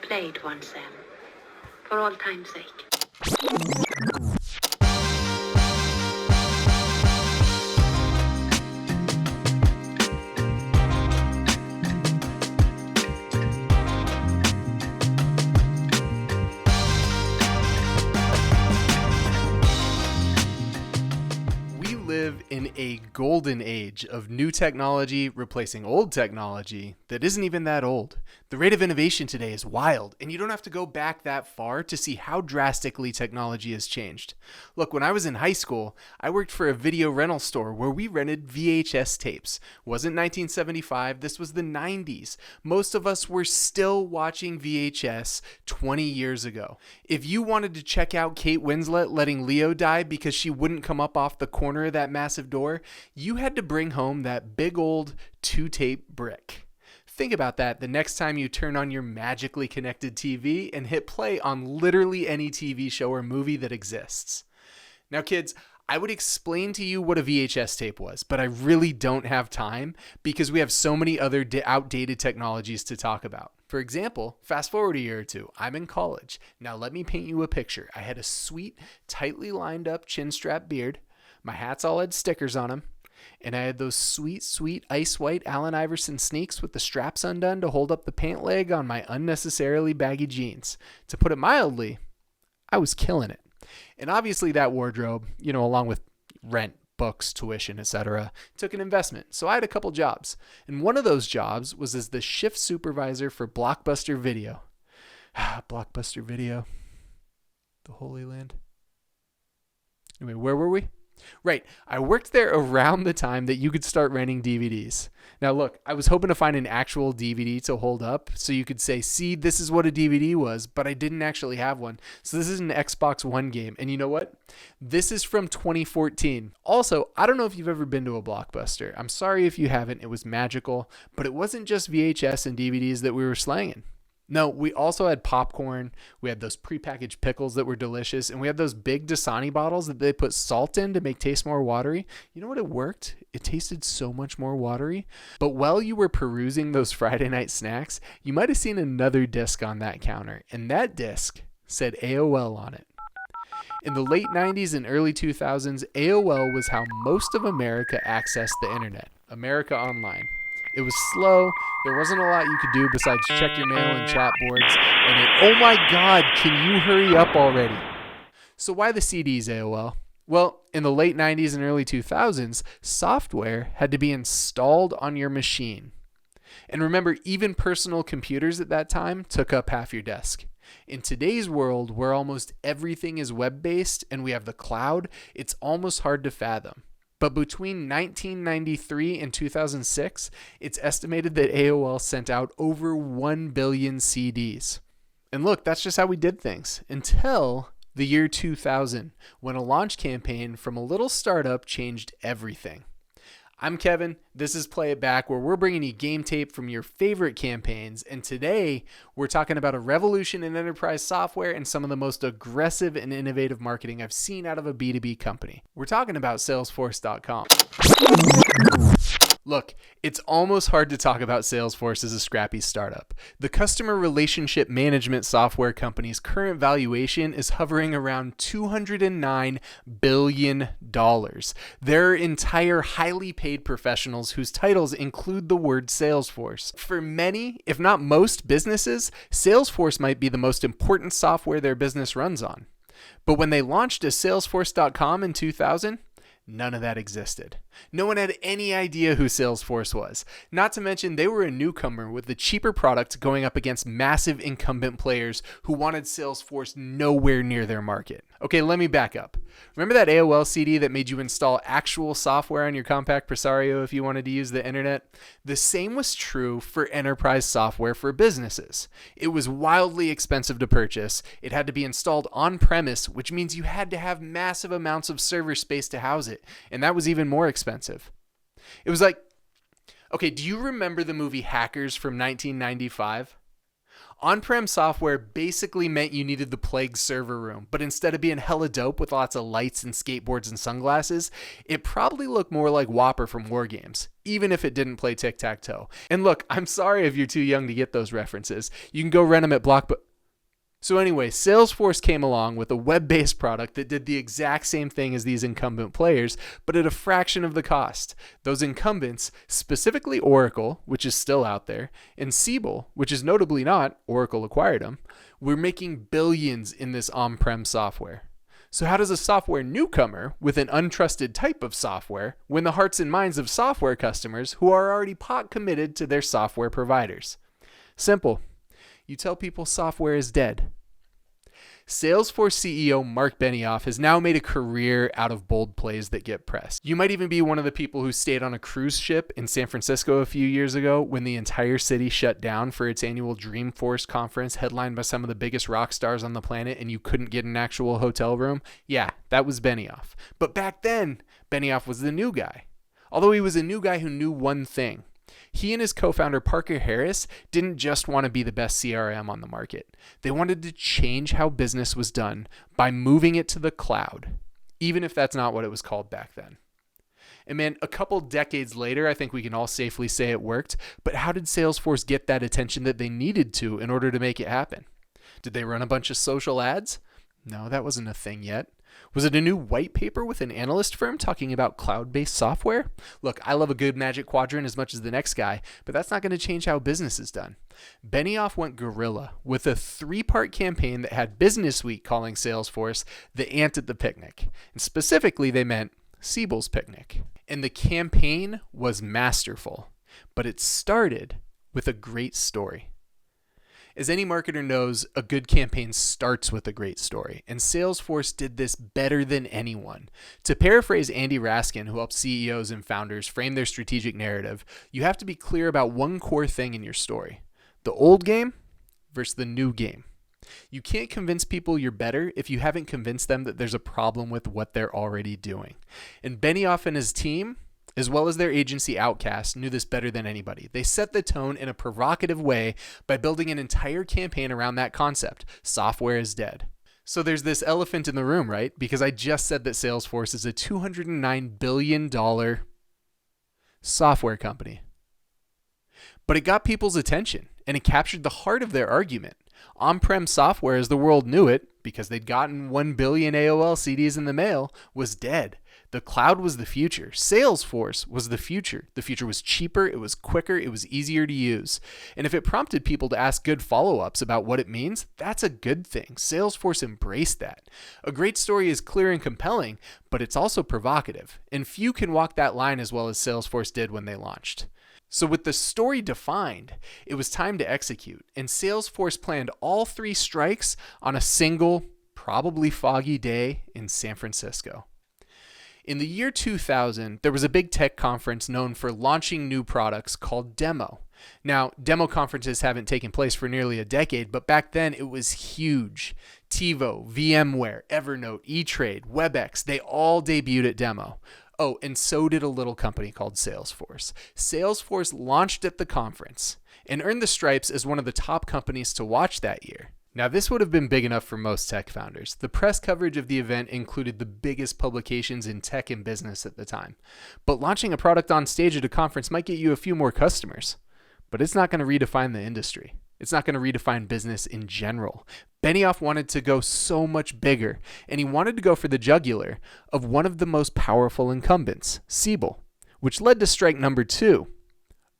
played once, Sam. For all time's sake. Live in a golden age of new technology replacing old technology that isn't even that old. The rate of innovation today is wild, and you don't have to go back that far to see how drastically technology has changed. Look, when I was in high school, I worked for a video rental store where we rented VHS tapes. It wasn't 1975, this was the 90s. Most of us were still watching VHS 20 years ago. If you wanted to check out Kate Winslet letting Leo die because she wouldn't come up off the corner of that massive door, you had to bring home that big old 2-tape brick. Think about that the next time you turn on your magically connected TV and hit play on literally any TV show or movie that exists. Now, kids, I would explain to you what a VHS tape was, but I really don't have time because we have so many other outdated technologies to talk about. For example, fast forward a year or two, I'm in college. Now let me paint you a picture. I had a sweet, tightly lined up chin strap beard. My hats all had stickers on them. And I had those sweet, sweet ice white Allen Iverson sneaks with the straps undone to hold up the pant leg on my unnecessarily baggy jeans. To put it mildly, I was killing it. And obviously that wardrobe, along with rent, books, tuition, etc., took an investment. So I had a couple jobs. And one of those jobs was as the shift supervisor for Blockbuster Video. Blockbuster Video. The Holy Land. Anyway, where were we? Right. I worked there around the time that you could start renting DVDs. Now, look, I was hoping to find an actual DVD to hold up so you could say, see, this is what a DVD was, but I didn't actually have one. So this is an Xbox One game. And you know what? This is from 2014. Also, I don't know if you've ever been to a Blockbuster. I'm sorry if you haven't. It was magical, but it wasn't just VHS and DVDs that we were slanging. No, we also had popcorn, we had those prepackaged pickles that were delicious, and we had those big Dasani bottles that they put salt in to make taste more watery. You know what? It worked. It tasted so much more watery. But while you were perusing those Friday night snacks, you might have seen another disc on that counter, and that disc said AOL on it. In the late 90s and early 2000s, AOL was how most of America accessed the internet, America Online. It was slow. There wasn't a lot you could do besides check your mail and chat boards. And oh my God, can you hurry up already? So why the CDs, AOL? Well, in the late 90s and early 2000s, software had to be installed on your machine. And remember, even personal computers at that time took up half your desk. In today's world, where almost everything is web-based and we have the cloud, it's almost hard to fathom. But between 1993 and 2006, it's estimated that AOL sent out over 1 billion CDs. And look, that's just how we did things until the year 2000, when a launch campaign from a little startup changed everything. I'm Kevin. This is Play It Back, where we're bringing you game tape from your favorite campaigns. And today, we're talking about a revolution in enterprise software and some of the most aggressive and innovative marketing I've seen out of a B2B company. We're talking about Salesforce.com. Look, it's almost hard to talk about Salesforce as a scrappy startup. The customer relationship management software company's current valuation is hovering around $209 billion. There are entire highly paid professionals whose titles include the word Salesforce. For many, if not most businesses, Salesforce might be the most important software their business runs on. But when they launched as Salesforce.com in 2000, none of that existed. No one had any idea who Salesforce was. Not to mention, they were a newcomer with the cheaper product going up against massive incumbent players who wanted Salesforce nowhere near their market. Okay, let me back up. Remember that AOL CD that made you install actual software on your compact Presario if you wanted to use the internet? The same was true for enterprise software for businesses. It was wildly expensive to purchase. It had to be installed on-premise, which means you had to have massive amounts of server space to house it. And that was even more expensive. It was like, okay, do you remember the movie Hackers from 1995? On-prem software basically meant you needed the Plague server room, but instead of being hella dope with lots of lights and skateboards and sunglasses, it probably looked more like Whopper from War Games, even if it didn't play tic-tac-toe. And look, I'm sorry if you're too young to get those references. You can go rent them at Blockbuster. So anyway, Salesforce came along with a web-based product that did the exact same thing as these incumbent players, but at a fraction of the cost. Those incumbents, specifically Oracle, which is still out there, and Siebel, which is notably not, Oracle acquired them, were making billions in this on-prem software. So how does a software newcomer with an untrusted type of software win the hearts and minds of software customers who are already pot committed to their software providers? Simple. You tell people software is dead. Salesforce CEO Mark Benioff has now made a career out of bold plays that get press. You might even be one of the people who stayed on a cruise ship in San Francisco a few years ago when the entire city shut down for its annual Dreamforce conference headlined by some of the biggest rock stars on the planet and you couldn't get an actual hotel room. Yeah, that was Benioff. But back then, Benioff was the new guy. Although he was a new guy who knew one thing. He and his co-founder Parker Harris didn't just want to be the best CRM on the market. They wanted to change how business was done by moving it to the cloud, even if that's not what it was called back then. And man, a couple decades later, I think we can all safely say it worked, but how did Salesforce get that attention that they needed to in order to make it happen? Did they run a bunch of social ads? No, that wasn't a thing yet. Was it a new white paper with an analyst firm talking about cloud-based software? Look, I love a good Magic Quadrant as much as the next guy, but that's not going to change how business is done. Benioff went guerrilla with a 3-part campaign that had Business Week calling Salesforce the ant at the picnic. And specifically, they meant Siebel's picnic. And the campaign was masterful, but it started with a great story. As any marketer knows, a good campaign starts with a great story, and Salesforce did this better than anyone. To paraphrase Andy Raskin, who helps CEOs and founders frame their strategic narrative, you have to be clear about one core thing in your story: the old game versus the new game. You can't convince people you're better if you haven't convinced them that there's a problem with what they're already doing. And Benioff and his team, as well as their agency Outcast, knew this better than anybody. They set the tone in a provocative way by building an entire campaign around that concept: software is dead. So there's this elephant in the room, right? Because I just said that Salesforce is a $209 billion software company. But it got people's attention, and it captured the heart of their argument. On-prem software, as the world knew it, because they'd gotten 1 billion AOL CDs in the mail, was dead. The cloud was the future. Salesforce was the future. The future was cheaper, it was quicker, it was easier to use. And if it prompted people to ask good follow-ups about what it means, that's a good thing. Salesforce embraced that. A great story is clear and compelling, but it's also provocative. And few can walk that line as well as Salesforce did when they launched. So with the story defined, it was time to execute. And Salesforce planned all 3 strikes on a single, probably foggy day in San Francisco. In the year 2000, there was a big tech conference known for launching new products called Demo. Now, demo conferences haven't taken place for nearly a decade, but back then it was huge. TiVo, VMware, Evernote, E-Trade, WebEx, they all debuted at Demo. Oh, and so did a little company called Salesforce. Salesforce launched at the conference and earned the stripes as one of the top companies to watch that year. Now, this would have been big enough for most tech founders. The press coverage of the event included the biggest publications in tech and business at the time. But launching a product on stage at a conference might get you a few more customers. But it's not going to redefine the industry. It's not going to redefine business in general. Benioff wanted to go so much bigger, and he wanted to go for the jugular of one of the most powerful incumbents, Siebel, which led to strike number 2,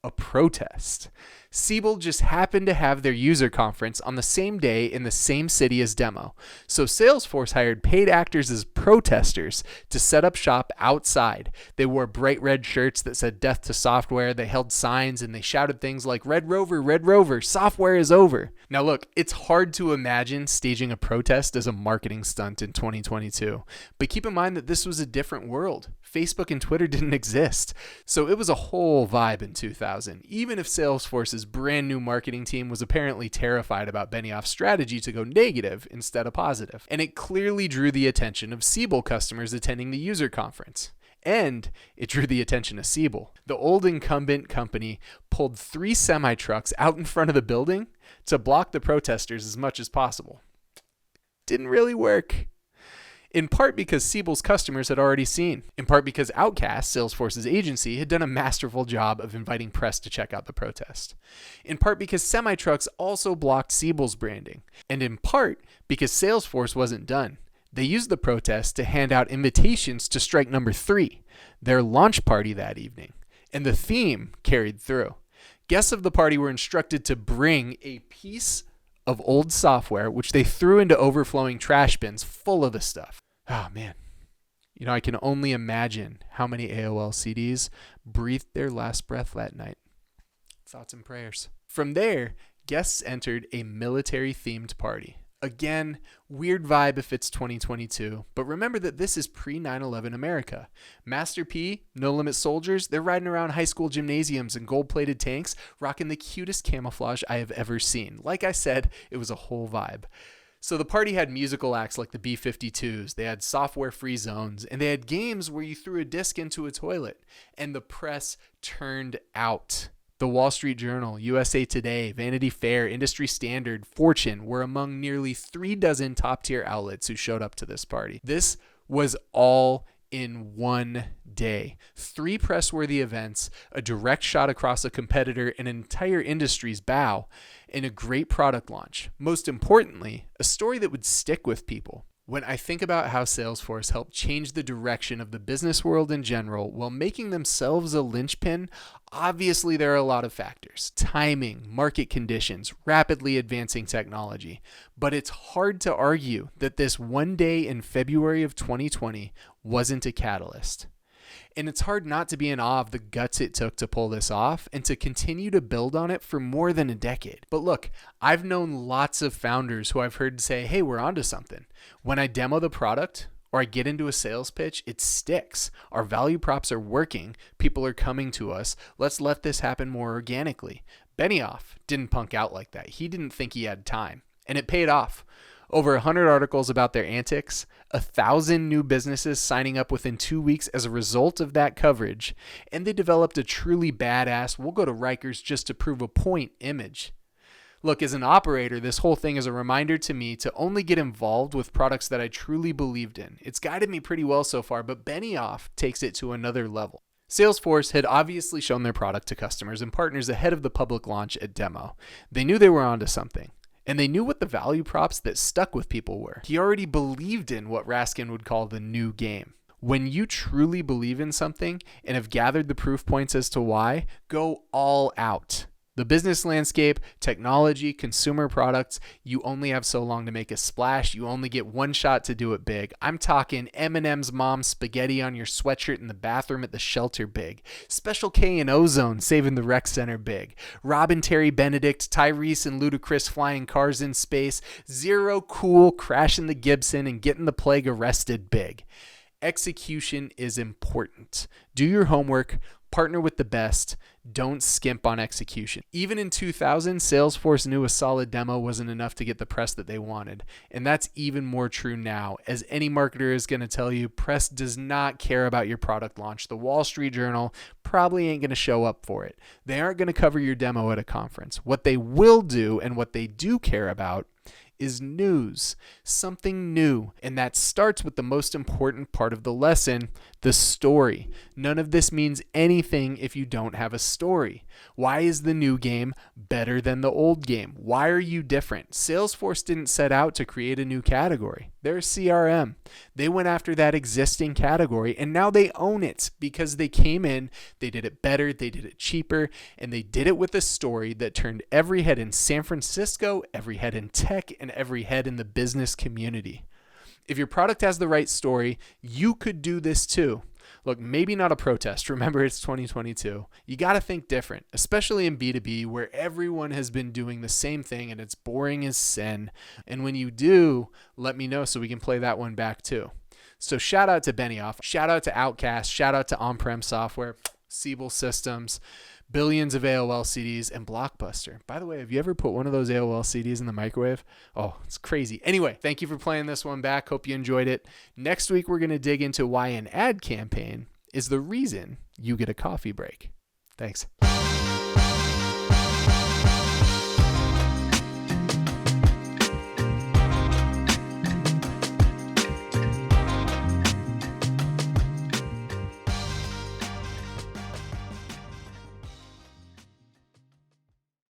a protest. Siebel just happened to have their user conference on the same day in the same city as Demo. So Salesforce hired paid actors as protesters to set up shop outside. They wore bright red shirts that said "Death to Software." They held signs and they shouted things like Red Rover, software is over." Now look, it's hard to imagine staging a protest as a marketing stunt in 2022. But keep in mind that this was a different world. Facebook and Twitter didn't exist. So it was a whole vibe in 2000, even if Salesforce's brand new marketing team was apparently terrified about Benioff's strategy to go negative instead of positive. And it clearly drew the attention of Siebel customers attending the user conference. And it drew the attention of Siebel. The old incumbent company pulled 3 semi-trucks out in front of the building to block the protesters as much as possible. Didn't really work. In part because Siebel's customers had already seen. In part because Outcast, Salesforce's agency, had done a masterful job of inviting press to check out the protest. In part because semi-trucks also blocked Siebel's branding. And in part because Salesforce wasn't done. They used the protest to hand out invitations to strike number 3, their launch party that evening. And the theme carried through. Guests of the party were instructed to bring a piece of old software, which they threw into overflowing trash bins full of the stuff. Oh, man. I can only imagine how many AOL CDs breathed their last breath that night. Thoughts and prayers. From there, guests entered a military-themed party. Again, weird vibe if it's 2022, but remember that this is pre-9/11 America. Master P, No Limit Soldiers, they're riding around high school gymnasiums in gold-plated tanks, rocking the cutest camouflage I have ever seen. Like I said, it was a whole vibe. So the party had musical acts like the B-52s, they had software-free zones, and they had games where you threw a disc into a toilet, and the press turned out. The Wall Street Journal, USA Today, Vanity Fair, Industry Standard, Fortune were among nearly 3 dozen top-tier outlets who showed up to this party. This was all in one day. 3 press-worthy events, a direct shot across a competitor, an entire industry's bow, and a great product launch. Most importantly, a story that would stick with people. When I think about how Salesforce helped change the direction of the business world in general while making themselves a linchpin, obviously there are a lot of factors. Timing, market conditions, rapidly advancing technology. But it's hard to argue that this one day in February of 2020 wasn't a catalyst. And it's hard not to be in awe of the guts it took to pull this off and to continue to build on it for more than a decade. But look, I've known lots of founders who I've heard say, hey, we're onto something. When I demo the product or I get into a sales pitch, it sticks. Our value props are working. People are coming to us. Let's let this happen more organically. Benioff didn't punk out like that. He didn't think he had time. And it paid off. Over 100 articles about their antics, 1,000 new businesses signing up within 2 weeks as a result of that coverage, and they developed a truly badass, we'll go to Rikers just to prove a point image. Look, as an operator, this whole thing is a reminder to me to only get involved with products that I truly believed in. It's guided me pretty well so far, but Benioff takes it to another level. Salesforce had obviously shown their product to customers and partners ahead of the public launch at demo. They knew they were onto something. And they knew what the value props that stuck with people were. He already believed in what Raskin would call the new game. When you truly believe in something and have gathered the proof points as to why, go all out. The business landscape, technology, consumer products, you only have so long to make a splash. You only get one shot to do it big. I'm talking Eminem's mom's spaghetti on your sweatshirt in the bathroom at the shelter big. Special K and Ozone saving the rec center big. Rob and Terry Benedict, Tyrese and Ludacris flying cars in space. Zero Cool crashing the Gibson and getting the plague arrested big. Execution is important. Do your homework. Partner with the best. Don't skimp on execution. Even in 2000, Salesforce knew a solid demo wasn't enough to get the press that they wanted. And that's even more true now. As any marketer is going to tell you, press does not care about your product launch. The Wall Street Journal probably ain't going to show up for it. They aren't going to cover your demo at a conference. What they will do and what they do care about is news, something new. And that starts with the most important part of the lesson, the story. None of this means anything if you don't have a story. Why is the new game better than the old game? Why are you different? Salesforce didn't set out to create a new category. They're a CRM. They went after that existing category and now they own it because they came in, they did it better, they did it cheaper, and they did it with a story that turned every head in San Francisco, every head in tech, and every head in the business community. If your product has the right story, you could do this too. Look, maybe not a protest. Remember, it's 2022. You got to think different, especially in B2B where everyone has been doing the same thing and it's boring as sin. And when you do, let me know so we can play that one back too. So shout out to Benioff, shout out to Outcast, shout out to on-prem software, Siebel Systems, billions of AOL CDs, and Blockbuster. By the way, have you ever put one of those AOL CDs in the microwave? Oh, it's crazy. Anyway, thank you for playing this one back. Hope you enjoyed it. Next week, we're going to dig into why an ad campaign is the reason you get a coffee break. Thanks.